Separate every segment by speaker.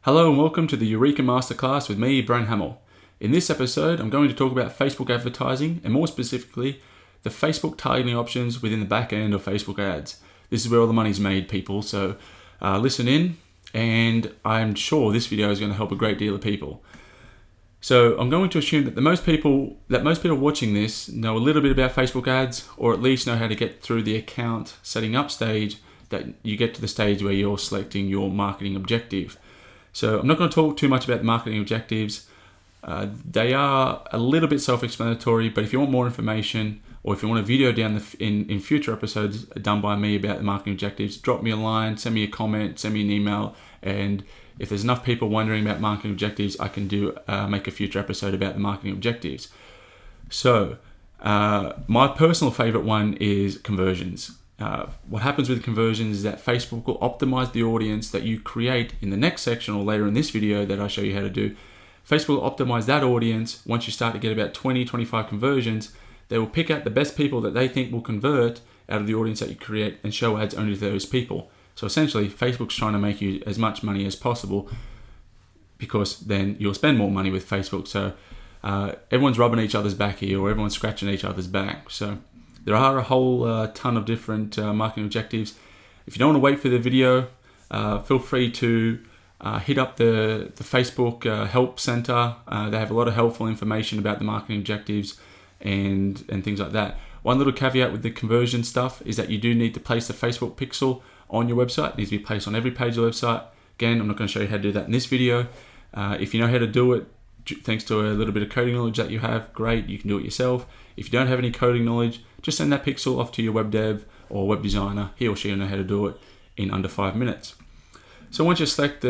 Speaker 1: Hello and welcome to the Eureka Masterclass with me, Bren Hammel. In this episode, I'm going to talk about Facebook advertising and more specifically, the Facebook targeting options within the back end of Facebook ads. This is where all the money's made, people, so listen in and I'm sure this video is going to help a great deal of people. So I'm going to assume that most people watching this know a little bit about Facebook ads, or at least know how to get through the account setting up stage, that you get to the stage where you're selecting your marketing objective. So I'm not going to talk too much about the marketing objectives. They are a little bit self-explanatory, but if you want more information, or if you want a video in future episodes done by me about the marketing objectives, drop me a line, send me a comment, send me an email, and if there's enough people wondering about marketing objectives, I can make a future episode about the marketing objectives. So my personal favorite one is conversions. What happens with conversions is that Facebook will optimize the audience that you create in the next section or later in this video that I show you how to do. Facebook will optimize that audience. Once you start to get about 20-25 conversions, they will pick out the best people that they think will convert out of the audience that you create and show ads only to those people. So essentially, Facebook's trying to make you as much money as possible, because then you'll spend more money with Facebook. So everyone's rubbing each other's back here, or everyone's scratching each other's back. So there are a whole ton of different marketing objectives. If you don't want to wait for the video, feel free to hit up the Facebook Help Center. They have a lot of helpful information about the marketing objectives and things like that. One little caveat with the conversion stuff is that you do need to place the Facebook pixel on your website. It needs to be placed on every page of the website. Again, I'm not going to show you how to do that in this video. If you know how to do it, thanks to a little bit of coding knowledge that you have, great, you can do it yourself. If you don't have any coding knowledge, just send that pixel off to your web dev or web designer. He or she will know how to do it in under 5 minutes. So once you select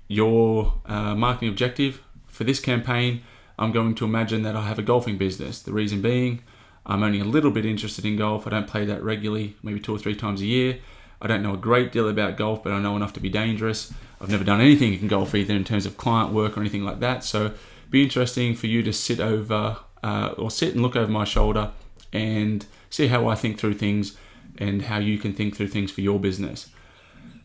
Speaker 1: your marketing objective for this campaign, I'm going to imagine that I have a golfing business. The reason being, I'm only a little bit interested in golf. I don't play that regularly, maybe 2 or 3 times a year. I don't know a great deal about golf, but I know enough to be dangerous. I've never done anything in golf either in terms of client work or anything like that. So it'd be interesting for you to sit and look over my shoulder and see how I think through things and how you can think through things for your business.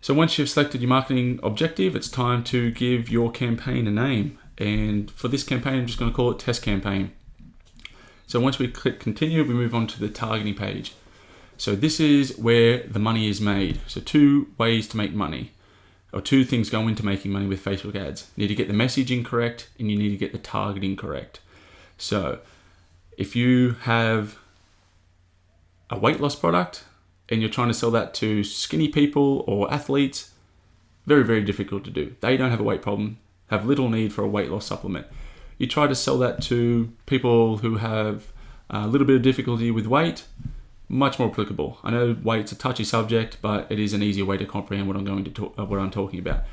Speaker 1: So once you've selected your marketing objective, it's time to give your campaign a name. And for this campaign, I'm just going to call it Test Campaign. So once we click continue, we move on to the targeting page. So this is where the money is made. So 2 ways to make money, or 2 things go into making money with Facebook ads. You need to get the messaging correct and you need to get the targeting correct. So if you have a weight loss product and you're trying to sell that to skinny people or athletes, very, very difficult to do. They don't have a weight problem, have little need for a weight loss supplement. You try to sell that to people who have a little bit of difficulty with weight, much more applicable. I know weight's a touchy subject, but it is an easier way to comprehend what I'm talking about.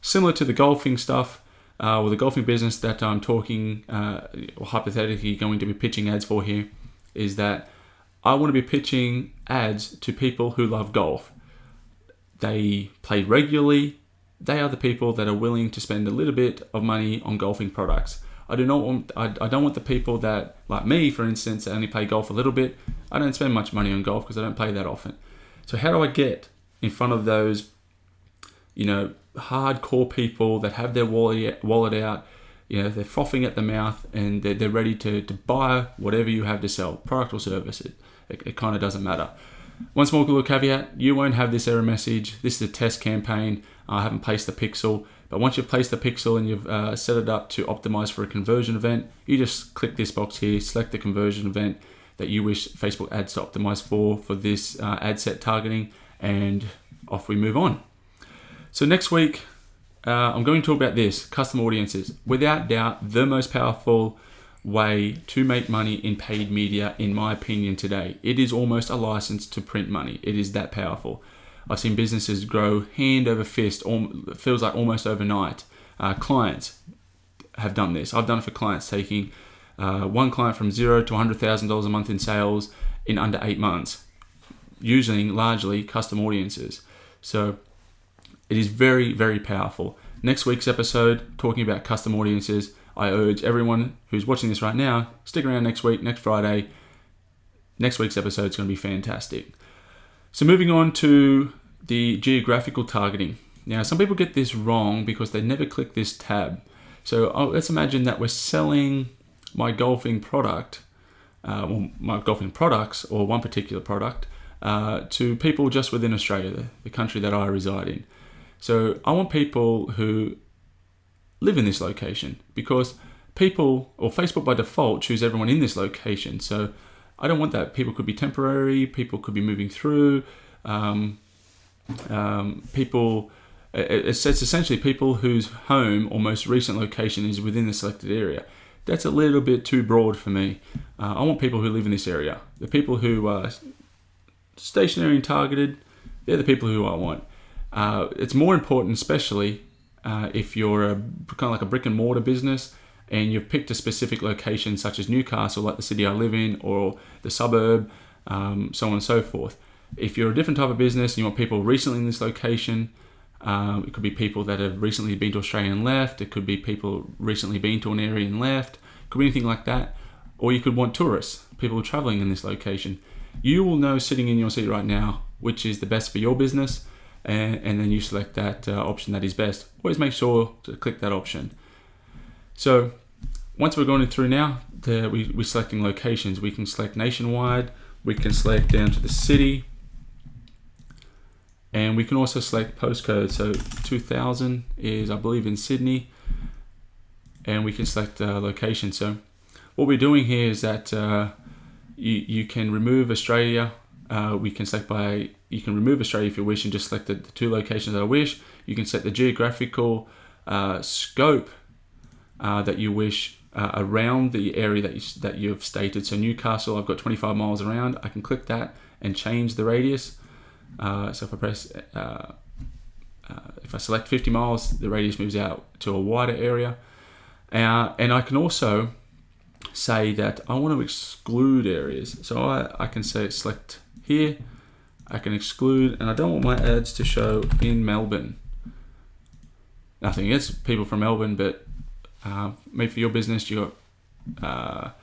Speaker 1: Similar to the golfing stuff, or the golfing business that I'm talking, or hypothetically going to be pitching ads for here, is that I want to be pitching ads to people who love golf. They play regularly. They are the people that are willing to spend a little bit of money on golfing products. I don't want the people that, like me, for instance, that only play golf a little bit. I don't spend much money on golf because I don't play that often. So how do I get in front of those, hardcore people that have their wallet out, they're frothing at the mouth and they're ready to buy whatever you have to sell, product or service. It kind of doesn't matter. One small little caveat, you won't have this error message. This is a test campaign. I haven't placed the pixel. But once you've placed the pixel and you've set it up to optimize for a conversion event, you just click this box here, select the conversion event that you wish Facebook ads to optimize for this ad set targeting, and off we move on. So next week, I'm going to talk about this, custom audiences. Without doubt, the most powerful way to make money in paid media, in my opinion, today. It is almost a license to print money. It is that powerful. I've seen businesses grow hand over fist, it feels like almost overnight. Clients have done this. I've done it for clients, taking one client from $0 to $100,000 a month in sales in under 8 months, using largely custom audiences. So it is very, very powerful. Next week's episode, talking about custom audiences. I urge everyone who's watching this right now, stick around next week, next Friday. Next week's episode is going to be fantastic. So moving on to the geographical targeting. Now, some people get this wrong because they never click this tab. So let's imagine that we're selling my golfing product, my golfing products, or one particular product, to people just within Australia, the country that I reside in. So I want people who live in this location, because people, or Facebook by default, choose everyone in this location. So I don't want that. People could be temporary, people could be moving through, people, it's essentially people whose home or most recent location is within the selected area. That's a little bit too broad for me. I want people who live in this area. The people who are stationary and targeted, they're the people who I want. It's more important, especially if you're kind of like a brick and mortar business and you've picked a specific location such as Newcastle, like the city I live in, or the suburb, so on and so forth. If you're a different type of business and you want people recently in this location, it could be people that have recently been to Australia and left. It could be people recently been to an area and left. It could be anything like that. Or you could want tourists, people traveling in this location. You will know sitting in your seat right now which is the best for your business, and then you select that option that is best. Always make sure to click that option. So once we're going through now, we're selecting locations. We can select nationwide, we can select down to the city, and we can also select postcode. So 2000 is, I believe, in Sydney, and we can select location. So what we're doing here is that you can remove Australia. We can select by, you can remove Australia if you wish and just select the two locations that I wish. You can set the geographical scope that you wish around the area that you've stated. So Newcastle, I've got 25 miles around. I can click that and change the radius. So if I press, if I select 50 miles, the radius moves out to a wider area. And I can also say that I want to exclude areas. So I can say select here, I can exclude, and I don't want my ads to show in Melbourne. Nothing against people from Melbourne, but maybe for your business, you might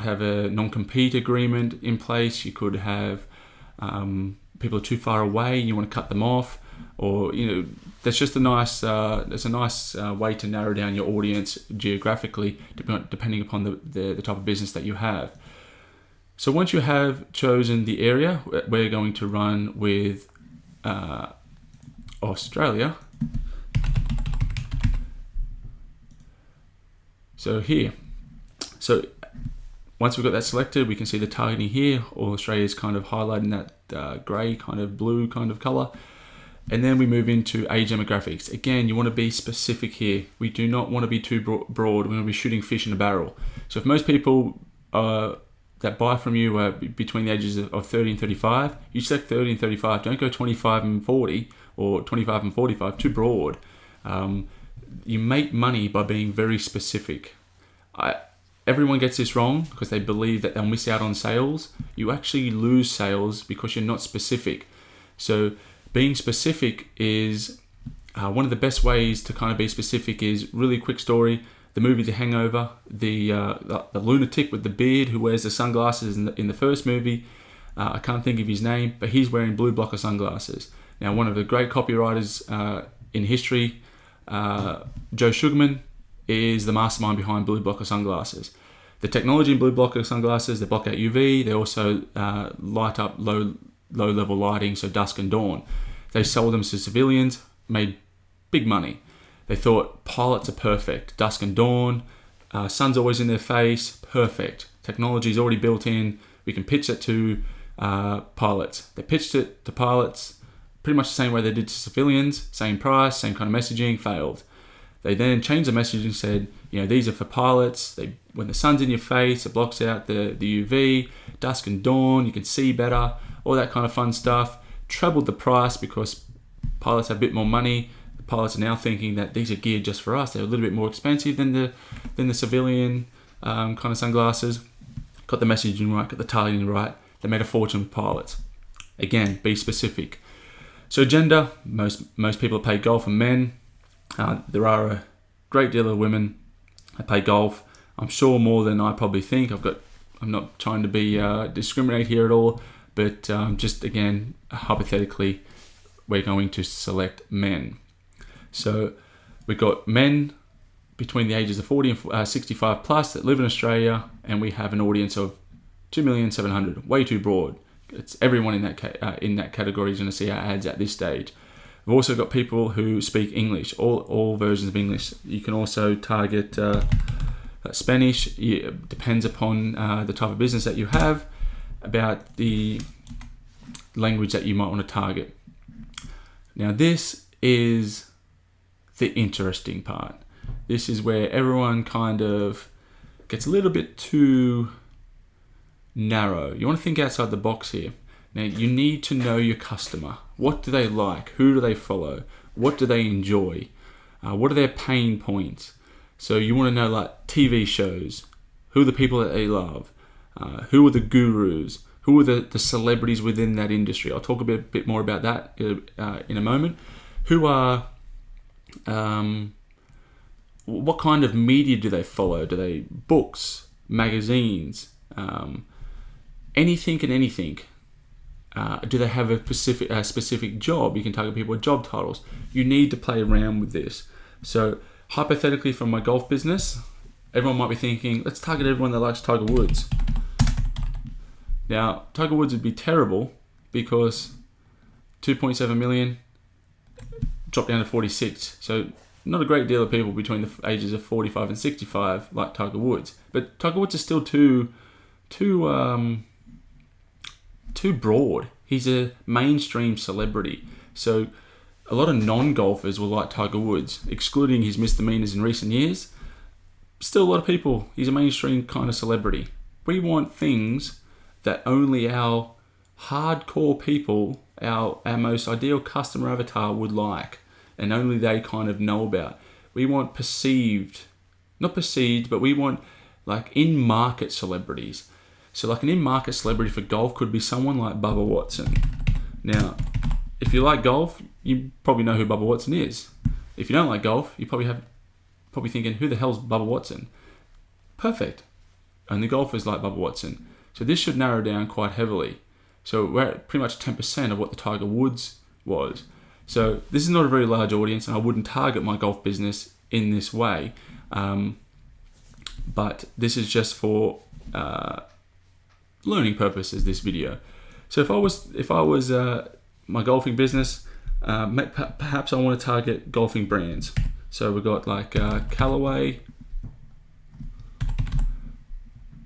Speaker 1: have a non-compete agreement in place. You could have people are too far away, you want to cut them off, or that's just a nice way to narrow down your audience geographically, depending upon the type of business that you have. So once you have chosen the area, we're going to run with Australia. So here, so once we've got that selected, we can see the targeting here. All Australia is kind of highlighting that grey kind of blue kind of colour. And then we move into age demographics. Again, you want to be specific here. We do not want to be too broad. We want to be shooting fish in a barrel. So if most people that buy from you are between the ages of 30 and 35, you select 30 and 35. Don't go 25 and 40 or 25 and 45, too broad. You make money by being very specific. Everyone gets this wrong because they believe that they'll miss out on sales. You actually lose sales because you're not specific. So being specific is one of the best ways to kind of be specific. Is really quick story. The movie The Hangover, the lunatic with the beard who wears the sunglasses in the first movie. I can't think of his name, but he's wearing blue blocker sunglasses. Now, one of the great copywriters in history, Joe Sugarman, is the mastermind behind blue blocker sunglasses. The technology in blue blocker sunglasses, they block out UV. They also light up low level lighting, so dusk and dawn. They sold them to civilians, made big money. They thought pilots are perfect. Dusk and dawn, sun's always in their face, perfect. Technology is already built in. We can pitch it to pilots. They pitched it to pilots pretty much the same way they did to civilians, same price, same kind of messaging, failed. They then changed the message and said, these are for pilots. When the sun's in your face, it blocks out the UV, dusk and dawn, you can see better, all that kind of fun stuff. Trebled the price because pilots have a bit more money. The pilots are now thinking that these are geared just for us. They're a little bit more expensive than the civilian kind of sunglasses. Got the messaging right, got the targeting right. They made a fortune with pilots. Again, be specific. So gender, most people play golf are men. There are a great deal of women that play golf. I'm sure more than I probably think. I'm not trying to be discriminate here at all, but just again, hypothetically, we're going to select men. So we've got men between the ages of 40 and 65 plus that live in Australia, and we have an audience of 2,700,000. Way too broad. It's everyone in that category is going to see our ads at this stage. We've also got people who speak English, all versions of English. You can also target Spanish. It depends upon the type of business that you have, about the language that you might want to target. Now this is the interesting part. This is where everyone kind of gets a little bit too narrow. You want to think outside the box here. Now you need to know your customer. What do they like? Who do they follow? What do they enjoy? What are their pain points? So you want to know like TV shows. Who are the people that they love? Who are the gurus? Who are the celebrities within that industry? I'll talk a bit more about that in a moment. Who are... what kind of media do they follow? Do they books, magazines, anything and anything? Do they have a specific job? You can target people with job titles. You need to play around with this. So hypothetically, from my golf business, everyone might be thinking, let's target everyone that likes Tiger Woods. Now, Tiger Woods would be terrible because 2.7 million dropped down to 46. So not a great deal of people between the ages of 45 and 65 like Tiger Woods. But Tiger Woods is still too broad. He's a mainstream celebrity. So a lot of non-golfers will like Tiger Woods, excluding his misdemeanors in recent years. Still a lot of people, he's a mainstream kind of celebrity. We want things that only our hardcore people, our most ideal customer avatar would like, and only they kind of know about. We want not perceived, but we want like in-market celebrities. So like an in-market celebrity for golf could be someone like Bubba Watson. Now, if you like golf, you probably know who Bubba Watson is. If you don't like golf, you probably thinking, who the hell's Bubba Watson? Perfect. Only golfers like Bubba Watson. So this should narrow down quite heavily. So we're at pretty much 10% of what the Tiger Woods was. So this is not a very large audience, and I wouldn't target my golf business in this way. But this is just for learning purposes, this video. So if I was my golfing business, perhaps I want to target golfing brands. So we've got like Callaway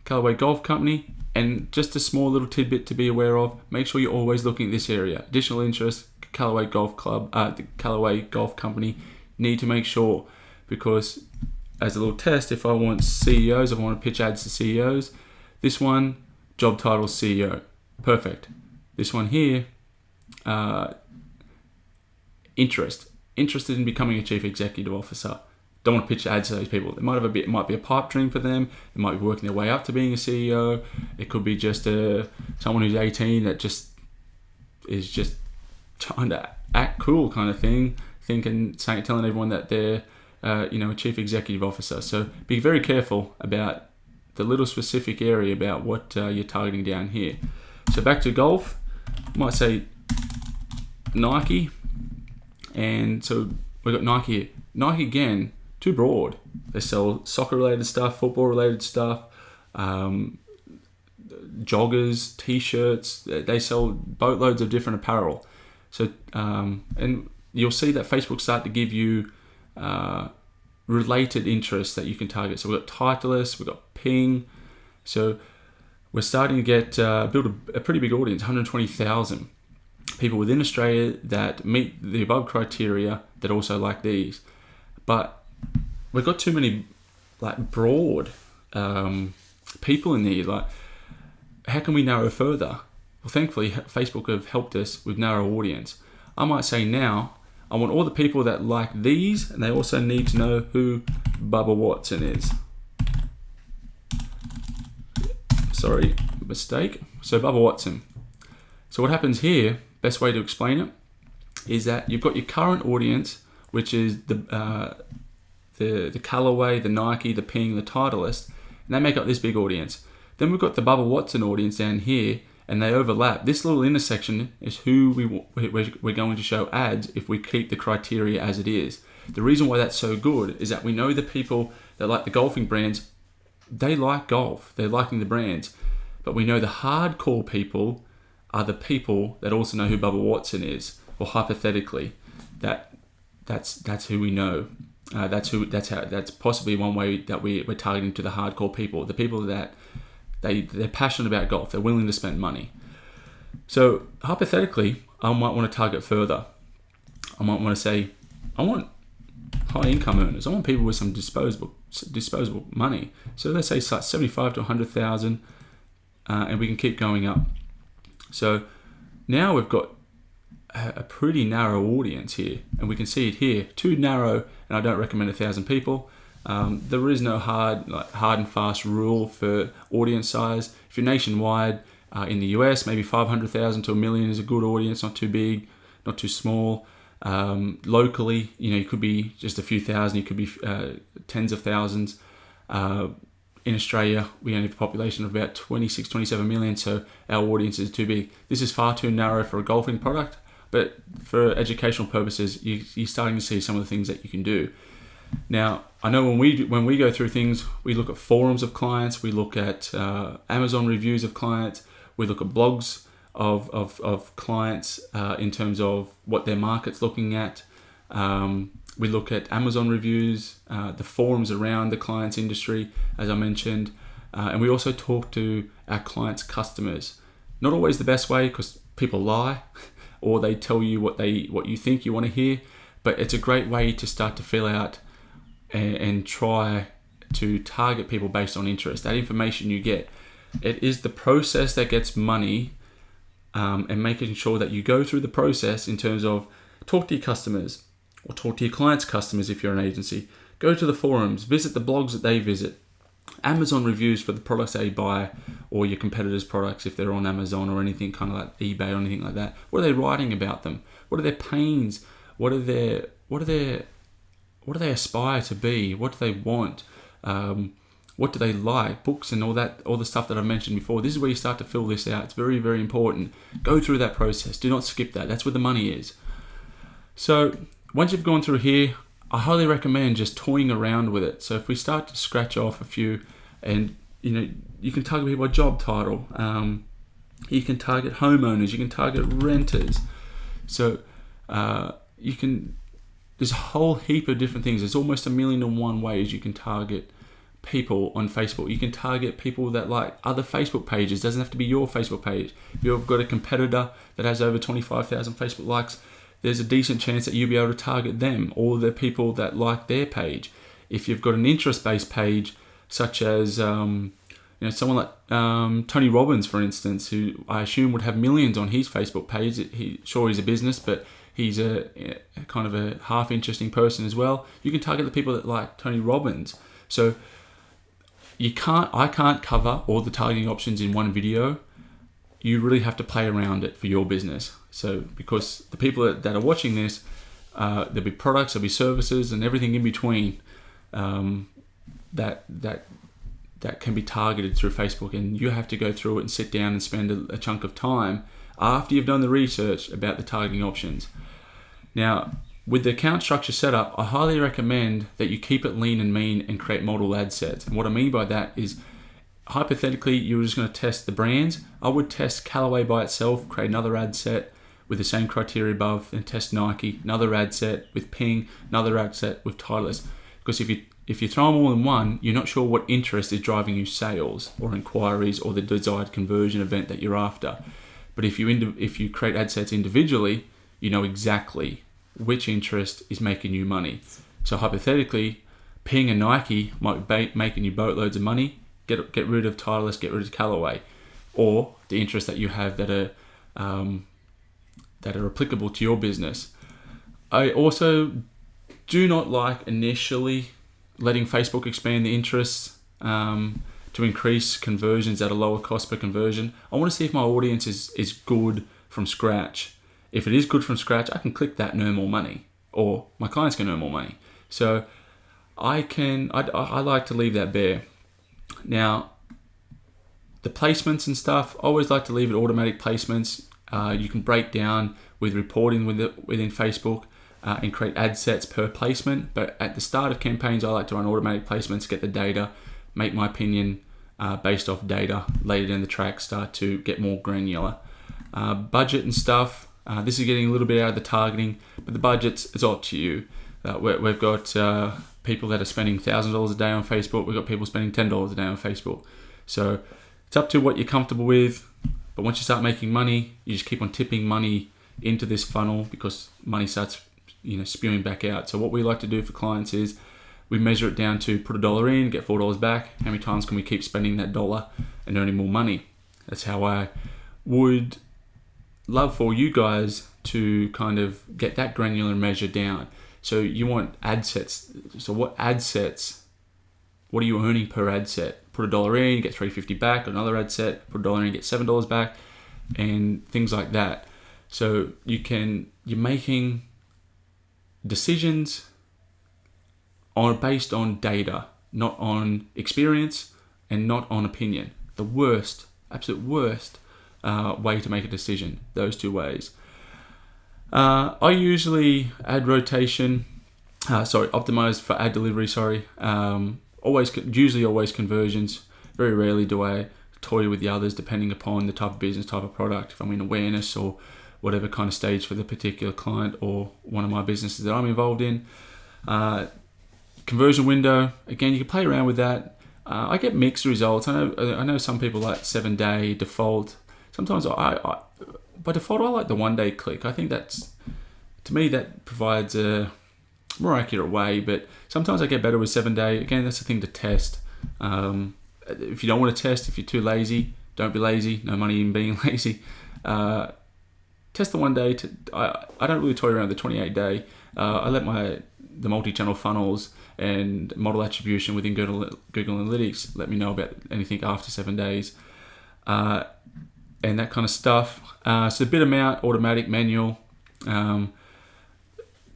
Speaker 1: Golf Company. And just a small little tidbit to be aware of, make sure you're always looking at this area. Additional interest, Callaway Golf Club, the Callaway Golf Company, need to make sure, because as a little test, if I want CEOs, if I want to pitch ads to CEOs, this one, job title CEO, perfect. This one here, interested in becoming a chief executive officer. Don't want to pitch ads to those people. It might be a pipe dream for them. They might be working their way up to being a CEO. It could be just someone who's 18 that is just trying to act cool kind of thing, telling everyone that they're a chief executive officer. So be very careful about the little specific area about what you're targeting down here. So back to golf, I might say Nike, and so we've got Nike here. Nike again. Too broad. They sell soccer-related stuff, football-related stuff, joggers, t-shirts. They sell boatloads of different apparel. So, and you'll see that Facebook start to give you related interests that you can target. So we've got Titleist, we've got Ping. So we're starting to get build a pretty big audience, 120,000 people within Australia that meet the above criteria that also like these. But we've got too many like broad people in there. Like, how can we narrow further? Well, thankfully, Facebook have helped us with narrow audience. I might say now, I want all the people that like these, and they also need to know who Bubba Watson is. Sorry, mistake. So Bubba Watson. So what happens here, best way to explain it, is that you've got your current audience, which is the Callaway, the Nike, the Ping, the Titleist, and they make up this big audience. Then we've got the Bubba Watson audience down here, and they overlap. This little intersection is who we're going to show ads if we keep the criteria as it is. The reason why that's so good is that we know the people that like the golfing brands, they like golf, they're liking the brands, but we know the hardcore people are the people that also know who Bubba Watson is, or hypothetically, that's who we know. That's possibly one way that we're targeting to the hardcore people, the people that they're passionate about golf, they're willing to spend money. So hypothetically, I might want to target further. I might want to say, I want high income earners. I want people with some disposable money. So let's say 75 to 100,000, and we can keep going up. So now we've got a pretty narrow audience here, and we can see it here. Too narrow, and I don't recommend 1,000 people. There is no hard and fast rule for audience size. If you're nationwide, in the US, maybe 500,000 to 1 million is a good audience, not too big, not too small. Locally, you could be just a few thousand, you could be tens of thousands. In Australia, we only have a population of about 26, 27 million, so our audience is too big. This is far too narrow for a golfing product, but for educational purposes, you're starting to see some of the things that you can do. Now, I know when we go through things, we look at forums of clients, we look at Amazon reviews of clients, we look at blogs of clients in terms of what their market's looking at. We look at Amazon reviews, the forums around the client's industry, as I mentioned, and we also talk to our clients' customers. Not always the best way, because people lie, or they tell you what you think you want to hear, but it's a great way to start to fill out and try to target people based on interest. That information you get, it is the process that gets money, and making sure that you go through the process in terms of talk to your customers, or talk to your clients' customers if you're an agency. Go to the forums, visit the blogs that they visit, Amazon reviews for the products they buy, or your competitors' products if they're on Amazon or anything kind of like eBay or anything like that. What are they writing about them? What are their pains? What do they aspire to be? What do they want? What do they like? Books and all the stuff that I mentioned before. This is where you start to fill this out. It's very, very important. Go through that process. Do not skip that. That's where the money is. So once you've gone through here, I highly recommend just toying around with it. So if we start to scratch off a few, and you can target people by job title. You can target homeowners. You can target renters. So there's a whole heap of different things. There's almost 1,000,001 ways you can target people on Facebook. You can target people that like other Facebook pages. It doesn't have to be your Facebook page. If you've got a competitor that has over 25,000 Facebook likes, there's a decent chance that you'll be able to target them, or the people that like their page. If you've got an interest-based page, such as someone like Tony Robbins, for instance, who I assume would have millions on his Facebook page. He's a business, but he's a kind of a half interesting person as well. You can target the people that like Tony Robbins. So I can't cover all the targeting options in one video. You really have to play around it for your business. So because the people that are watching this, there'll be products, there'll be services, and everything in between that can be targeted through Facebook, and you have to go through it and sit down and spend a chunk of time after you've done the research about the targeting options. Now, with the account structure set up, I highly recommend that you keep it lean and mean and create multiple ad sets. And what I mean by that is, hypothetically, you're just going to test the brands. I would test Callaway by itself, create another ad set with the same criteria above, and test Nike, another ad set with Ping, another ad set with Titleist. Because if you throw them all in one, you're not sure what interest is driving you sales or inquiries or the desired conversion event that you're after. But if you create ad sets individually, you know exactly which interest is making you money. So hypothetically, Ping and Nike might be making you boatloads of money. Get rid of Titleist, get rid of Callaway, or the interest that you have that are applicable to your business. I also do not like initially letting Facebook expand the interests to increase conversions at a lower cost per conversion. I want to see if my audience is good from scratch. If it is good from scratch, I can click that and earn more money, or my clients can earn more money. So I like to leave that bare. Now, The placements and stuff, I always like to leave it automatic placements. You can break down with reporting within Facebook and create ad sets per placement. But at the start of campaigns, I like to run automatic placements, get the data, make my opinion based off data. Later down the track, start to get more granular. Budget and stuff. This is getting a little bit out of the targeting, but the budget's it's up to you. We've got people that are spending $1,000 a day on Facebook. We've got people spending $10 a day on Facebook. So it's up to what you're comfortable with. But once you start making money, you just keep on tipping money into this funnel because money starts, spewing back out. So what we like to do for clients is we measure it down to put $1 in, get $4 back. How many times can we keep spending that dollar and earning more money? That's how I would love for you guys to kind of get that granular measure down. So you want ad sets. So what ad sets, what are you earning per ad set? Put $1 in, get $3.50 back. Another ad set, put $1 in, get $7 back, and things like that. So you're making decisions based on data, not on experience and not on opinion. The worst, absolute worst way to make a decision, those two ways. I usually optimize for ad delivery, usually always conversions. Very rarely do I toy with the others depending upon the type of business, type of product, if I'm in awareness or whatever kind of stage for the particular client or one of my businesses that I'm involved in. Conversion window, again, you can play around with that. I get mixed results. I know some people like 7-day default. Sometimes by default, I like the 1-day click. I think to me, that provides a more accurate way, but sometimes I get better with 7-day. Again, that's the thing to test. If you don't want to test, if you're too lazy, don't be lazy. No money in being lazy. Test the 1-day. I don't really toy around with the 28-day. I let the multi-channel funnels and model attribution within Google Analytics let me know about anything after 7 days. And that kind of stuff. So bid amount, automatic, manual.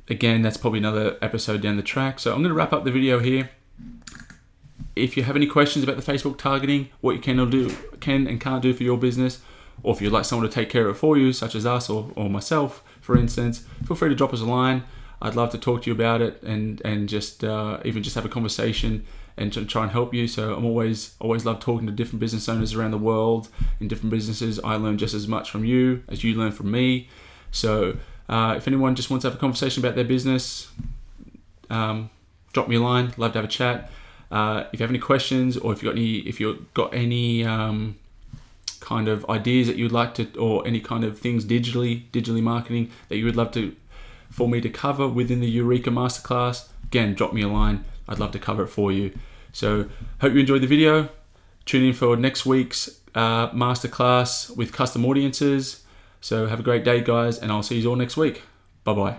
Speaker 1: Again, that's probably another episode down the track. So I'm going to wrap up the video here. If you have any questions about the Facebook targeting, what you can and can't do for your business, or if you'd like someone to take care of it for you, such as us or myself, for instance, feel free to drop us a line. I'd love to talk to you about it and just even just have a conversation and try and help you. So I'm always love talking to different business owners around the world in different businesses. I learn just as much from you as you learn from me. So if anyone just wants to have a conversation about their business, drop me a line. Love to have a chat. If you have any questions or if you've got any kind of ideas that you'd like to, or any kind of things digitally marketing that you would love for me to cover within the Eureka Masterclass, again, drop me a line. I'd love to cover it for you. So hope you enjoyed the video. Tune in for next week's masterclass with custom audiences. So have a great day, guys, and I'll see you all next week. Bye-bye.